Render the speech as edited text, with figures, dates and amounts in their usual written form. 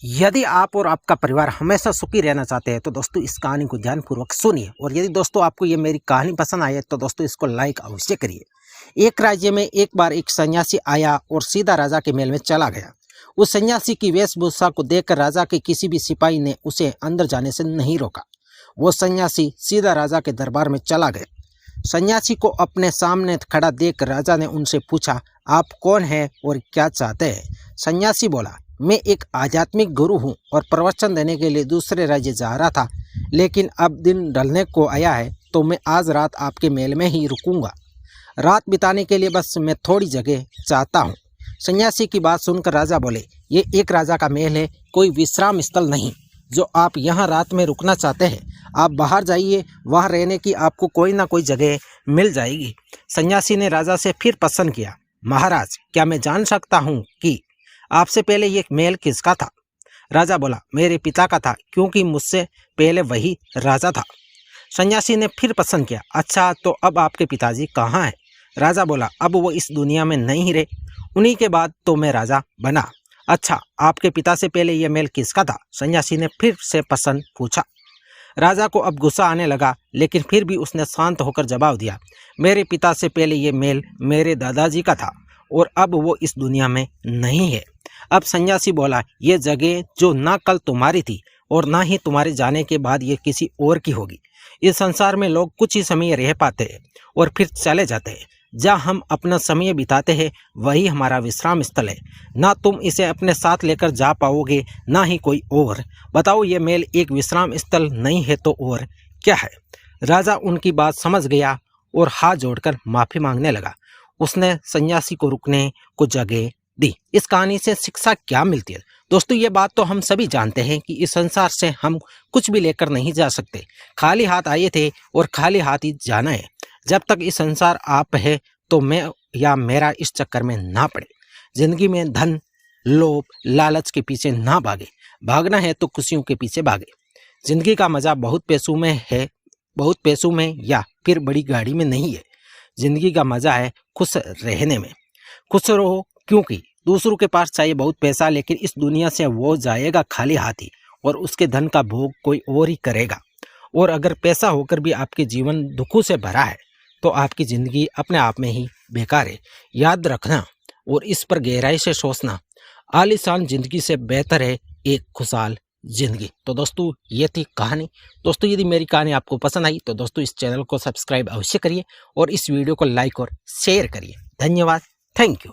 यदि आप और आपका परिवार हमेशा सुखी रहना चाहते हैं तो दोस्तों इस कहानी को ध्यानपूर्वक सुनिए। और यदि दोस्तों आपको ये मेरी कहानी पसंद आई है तो दोस्तों इसको लाइक अवश्य करिए। एक राज्य में एक बार एक सन्यासी आया और सीधा राजा के महल में चला गया। उस सन्यासी की वेशभूषा को देखकर राजा के किसी भी सिपाही ने उसे अंदर जाने से नहीं रोका। वो सन्यासी सीधा राजा के दरबार में चला गया। सन्यासी को अपने सामने खड़ा देख राजा ने उनसे पूछा, आप कौन हैं और क्या चाहते हैं? सन्यासी बोला, मैं एक आध्यात्मिक गुरु हूँ और प्रवचन देने के लिए दूसरे राज्य जा रहा था, लेकिन अब दिन ढलने को आया है तो मैं आज रात आपके महल में ही रुकूंगा। रात बिताने के लिए बस मैं थोड़ी जगह चाहता हूँ। सन्यासी की बात सुनकर राजा बोले, ये एक राजा का महल है, कोई विश्राम स्थल नहीं जो आप यहाँ रात में रुकना चाहते हैं। आप बाहर जाइए, वहाँ रहने की आपको कोई ना कोई जगह मिल जाएगी। सन्यासी ने राजा से फिर प्रश्न किया, महाराज क्या मैं जान सकता हूँ कि आपसे पहले ये महल किसका था? राजा बोला, मेरे पिता का था, क्योंकि मुझसे पहले वही राजा था। सन्यासी ने फिर प्रश्न किया, अच्छा तो अब आपके पिताजी कहाँ हैं? राजा बोला, अब वो इस दुनिया में नहीं रहे, उन्हीं के बाद तो मैं राजा बना। अच्छा आपके पिता से पहले ये महल किसका था? सन्यासी ने फिर से प्रश्न पूछा। राजा को अब गुस्सा आने लगा, लेकिन फिर भी उसने शांत होकर जवाब दिया, मेरे पिता से पहले ये महल मेरे दादाजी का था और अब वो इस दुनिया में नहीं है। अब सन्यासी बोला, ये जगह जो ना कल तुम्हारी थी और ना ही तुम्हारे जाने के बाद ये किसी और की होगी। इस संसार में लोग कुछ ही समय रह पाते हैं और फिर चले जाते हैं। जहाँ हम अपना समय बिताते हैं वही हमारा विश्राम स्थल है। ना तुम इसे अपने साथ लेकर जा पाओगे, ना ही कोई और। बताओ, ये महल एक विश्राम स्थल नहीं है तो और क्या है? राजा उनकी बात समझ गया और हाथ जोड़कर माफ़ी मांगने लगा। उसने सन्यासी को रुकने को जगह दी। इस कहानी से शिक्षा क्या मिलती है? दोस्तों ये बात तो हम सभी जानते हैं कि इस संसार से हम कुछ भी लेकर नहीं जा सकते। खाली हाथ आए थे और खाली हाथ ही जाना है। जब तक इस संसार आप है तो मैं या मेरा इस चक्कर में ना पड़े। जिंदगी में धन, लोभ, लालच के पीछे ना भागे। भागना है तो खुशियों के पीछे भागे। जिंदगी का मजा बहुत पैसों में है, बहुत पैसों में या फिर बड़ी गाड़ी में नहीं है। जिंदगी का मजा है खुश रहने में। खुश रहो, क्योंकि दूसरों के पास चाहिए बहुत पैसा, लेकिन इस दुनिया से वो जाएगा खाली हाथ ही और उसके धन का भोग कोई और ही करेगा। और अगर पैसा होकर भी आपके जीवन दुखों से भरा है तो आपकी ज़िंदगी अपने आप में ही बेकार है। याद रखना और इस पर गहराई से सोचना, आलीशान ज़िंदगी से बेहतर है एक खुशहाल ज़िंदगी। तो दोस्तों ये थी कहानी। दोस्तों यदि मेरी कहानी आपको पसंद आई तो दोस्तों इस चैनल को सब्सक्राइब अवश्य करिए और इस वीडियो को लाइक और शेयर करिए। धन्यवाद। Thank you.